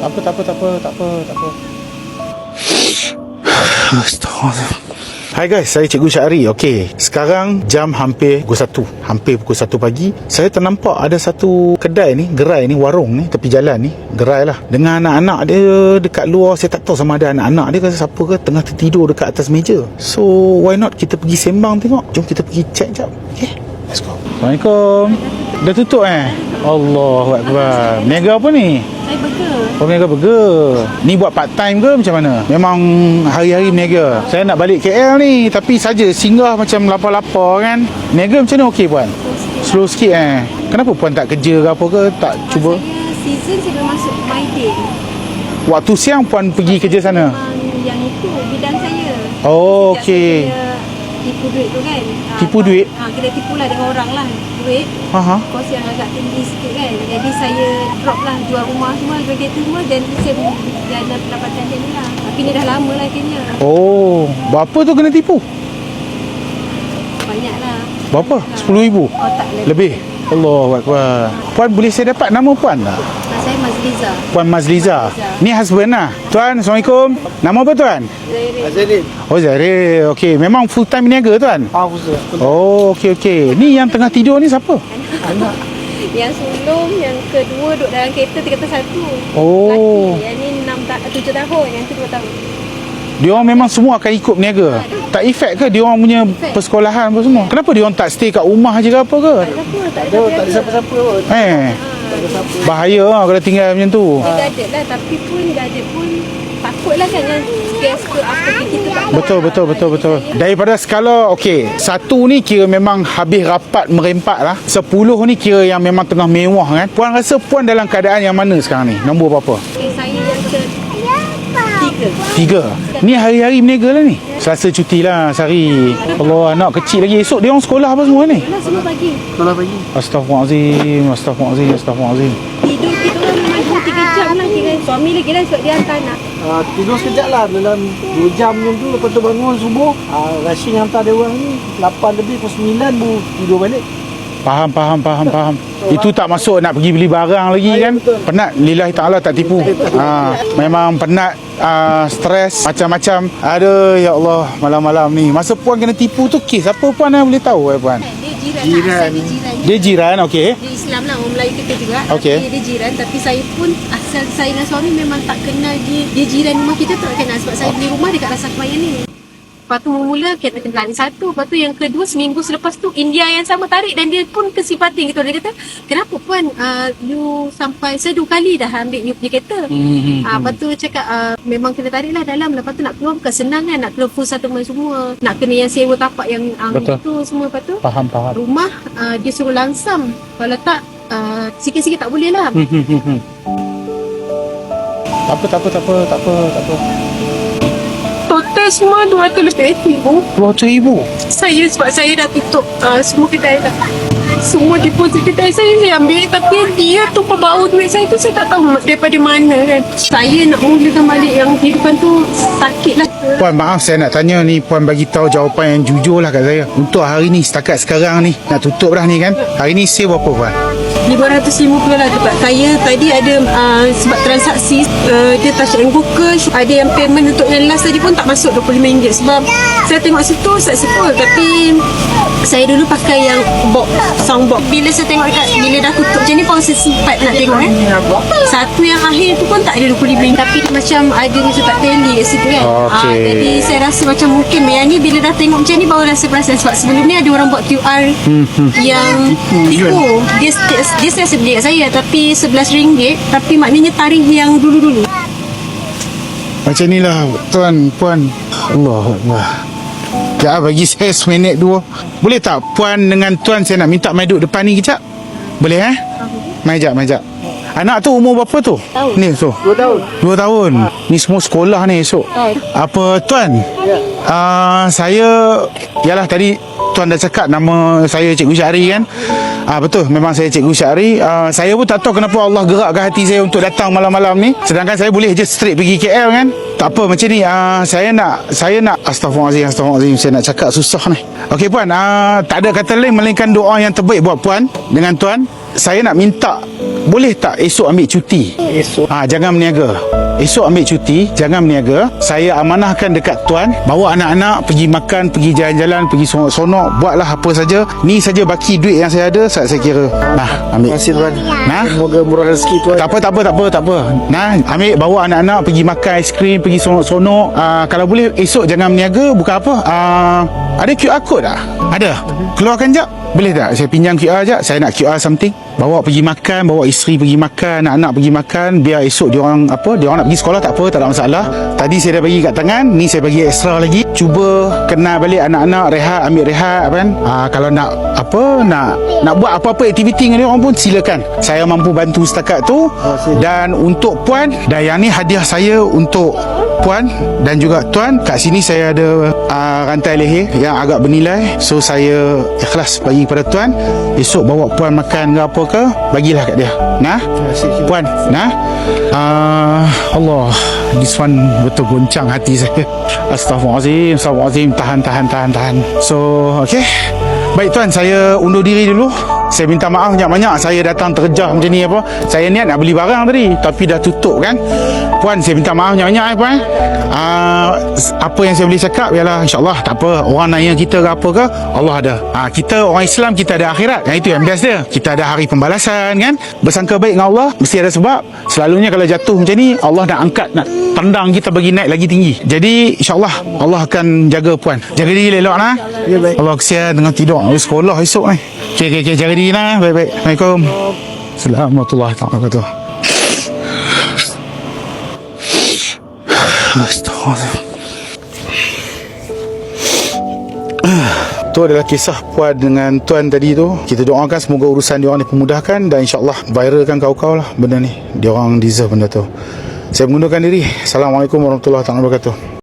Astagfirullah. Hai guys, saya Cikgu Syahri. Okey, sekarang jam hampir pukul 1. Hampir pukul 1 pagi. Saya ternampak ada satu kedai ni, gerai ni, warung ni, tepi jalan ni, gerai lah, dengan anak-anak dia dekat luar. Saya tak tahu sama ada anak-anak dia ke siapa ke, tengah tertidur dekat atas meja. So, why not kita pergi sembang tengok. Jom kita pergi check jap. Okay, let's go. Assalamualaikum. Dah tutup Allahuakbar. Niaga apa ni? Saya burger. Oh, niaga burger. Ni buat part time ke macam mana? Memang hari-hari berniaga. Saya nak balik KL ni, tapi saja singgah macam lapar-lapar kan. Niaga macam mana okey puan? Slow sikit Kenapa puan tak kerja ke apa ke? Tak cuba? Saya season saya dah masuk my day. Waktu siang puan pergi kerja sana? Yang itu bidang saya. Oh, okey. Tipu duit tu kan. Tipu duit? Kita tipulah dengan orang lah duit. Kos yang agak tinggi sikit kan. Jadi saya drop lah, jual rumah semua, jual kereta semua, dan saya jalan pendapatan dia ni lah. Tapi ni dah lama lah akhirnya. Oh, berapa tu kena tipu? Banyak lah. Berapa? 10,000? Oh tak, Lebih? Allahuakbar. Puan boleh saya dapat nama puan tak? Saya Mazliza. Puan Mazliza. Ni husband lah. Tuan, Assalamualaikum. Nama apa tuan? Zairin. Oh, Zahir. Okey, memang full time berniaga tuan? Full. Oh, okey. Ni yang tengah tidur ni siapa? Anak. Yang sulung, yang kedua duduk dalam kereta 3 Oh. lelaki. Yang ni 7 tahun, yang tu 2 tahun. Dia orang memang semua akan ikut berniaga. Tak efek ke dia orang punya persekolahan apa semua? Kenapa dia orang tak stay kat rumah je ke apa ke? Tak ada siapa-siapa pun. Bahaya lah kalau tinggal macam tu. Dia gadget lah, tapi pun gadget pun takutlah kan yang gas ke apa kita tak. Betul. Daripada skala okey, 1 ni kira memang habis rapat merempat lah. 10 ni kira yang memang tengah mewah kan. Puan rasa puan dalam keadaan yang mana sekarang ni? Nombor berapa? Saya yang ke 3. Ni hari-hari berniaga lah ni. Selasa cuti lah sehari. Allah, anak kecil lagi. Esok dia orang sekolah apa semua ni? Sekolah pagi. Astaghfirullahalazim. Tidur kita orang memang 3 jam lah kira. Suami lagi lah sebab dia hantar anak. Tidur sekejap lah dalam 2 jam macam tu. Lepas tu bangun subuh, rushing hantar dia orang ni 8 lebih, pukul 9 baru tidur balik. Faham. Itu tak masuk nak pergi beli barang lagi kan? Betul. Penat, lillahi ta'ala tak tipu. Memang penat, stres, macam-macam. Aduh, ya Allah, malam-malam ni. Masa puan kena tipu tu, kes apa puan yang boleh tahu puan? Dia jiran. Dia jiran, okey. Dia Islam lah, orang Melayu kita juga. Okey. Dia jiran, tapi saya pun asal saya dengan suami memang tak kenal dia. Dia jiran rumah kita tak kenal sebab saya beli rumah dekat Rasa Kebayan ni. Lepas tu mula kita kenal satu. Lepas tu yang kedua, seminggu selepas tu India yang sama tarik dan dia pun kesifati gitu. Dia kata, kenapa puan you sampai saya 2 kali dah ambil you punya kereta. Lepas tu cakap memang kena tarik lah dalam. Lepas tu nak keluar bukan senang kan. Nak keluar full settlement semua. Nak kena yang sewa tapak yang itu semua. Lepas tu Faham. rumah dia suruh langsam. Kalau tak sikit-sikit tak boleh lah. Tak apa. Total semua 200,000. Saya Sebab saya dah tutup semua kedai dah. Semua deposit kedai saya ambil. Tapi dia tu pembawa duit saya tu saya tak tahu daripada mana kan. Saya nak mulakan balik yang kehidupan tu sakit lah. Puan, maaf saya nak tanya ni, puan bagi tahu jawapan yang jujur lah kat saya. Untuk hari ni, setakat sekarang ni, nak tutup dah ni kan. Hari ni save berapa puan? 550 lah sebab saya tadi ada sebab transaksi dia touch and go cash, ada yang payment untuk yang last tadi pun tak masuk RM25 sebab saya tengok situ successful, tapi saya dulu pakai yang box, sound box. Bila saya tengok dekat, bila dah tutup macam ni pun saya sempat nak tengok satu yang akhir tu pun tak ada RM25 tapi macam ada macam tak tally kat situ kan. Jadi saya rasa macam mungkin yang ni bila dah tengok macam ni baru rasa perasan sebab sebelum ni ada orang buat QR yang tipu. Dia saya beli kat saya tapi RM11 tapi maknanya tarikh yang dulu-dulu. Macam ni lah tuan, puan. Allah. Sekejap bagi saya seminit 2. Boleh tak puan dengan tuan saya nak minta mai duduk depan ni kejap? Boleh Mai jap. Anak tu umur berapa tu? Tahun. Ni tu. 2 tahun. 2 tahun. Ni semua sekolah ni esok. Apa tuan? Saya yalah tadi tuan dah cakap nama saya Cikgu Syahri kan? Betul, memang saya Cikgu Syahri. Saya pun tak tahu kenapa Allah gerakkan hati saya untuk datang malam-malam ni. Sedangkan saya boleh je straight pergi KL kan. Tak apa macam ni. Saya nak Astaghfirullahalazim. Saya nak cakap susah ni. Okey puan, tak ada kata lain melainkan doa yang terbaik buat puan dengan tuan. saya nak minta, boleh tak esok ambil cuti? Esok Jangan berniaga. Esok ambil cuti, jangan berniaga. Saya amanahkan dekat tuan, bawa anak-anak pergi makan, pergi jalan-jalan, pergi sonok-sonok, buatlah apa saja. Ni saja baki duit yang saya ada, saya kira. Nah, ambil. terima kasih tuan. Nah. Semoga murah rezeki tuan. Tak apa. Nah, ambil, bawa anak-anak pergi makan aiskrim, pergi sonok-sonok. Kalau boleh esok jangan berniaga. Bukan apa? Ada QR code tak? Ada. Keluarkan jap. Boleh tak? Saya pinjam QR jap. Saya nak QR something. Bawa pergi makan, bawa isteri pergi makan, anak-anak pergi makan, biar esok diorang nak pergi sekolah tak apa, tak ada masalah. Tadi saya dah bagi kat tangan, ni saya bagi extra lagi. Cuba kenal balik anak-anak, ambil rehat kan. Kalau nak nak buat apa-apa aktiviti dengan diorang pun silakan. Saya mampu bantu setakat tu. Dan untuk puan, dan yang ni hadiah saya untuk puan dan juga tuan. Kat sini saya ada rantai leher yang agak bernilai, so saya ikhlas bagi pada tuan. Esok bawa puan makan ke apa ke, bagilah kat dia. Nah, puan, nah. Allah, this one betul goncang hati saya. Astaghfirullahalazim. Tahan. So, okay. Baik tuan, saya undur diri dulu. Saya minta maaf banyak-banyak saya datang terjah macam ni apa. Saya niat nak beli barang tadi tapi dah tutup kan. Puan, saya minta maaf banyak-banyak puan. Apa yang saya boleh cakap ialah insya-Allah tak apa, orang nanya kita ke apa ke, Allah ada. Kita orang Islam, kita ada akhirat. Yang itu yang best dia. Kita ada hari pembalasan kan. Bersangka baik dengan Allah mesti ada sebab. Selalunya kalau jatuh macam ni, Allah nak angkat, nak tendang kita bagi naik lagi tinggi. Jadi insya-Allah Allah akan jaga puan. Jaga diri elok nah. Ya, baik. Allah kesian dengan tidur sekolah esok ni. Okey, jaga diri nah. Baik. Assalamualaikum. Assalamualaikum warahmatullahi wabarakatuh. Astagfirullah. Itu adalah kisah puan dengan tuan tadi tu. Kita doakan semoga urusan diorang dipermudahkan dan insya-Allah viralkan kau-kau lah benda ni. Diorang deserve benda tu. Saya mengundurkan diri. Assalamualaikum warahmatullahi wabarakatuh.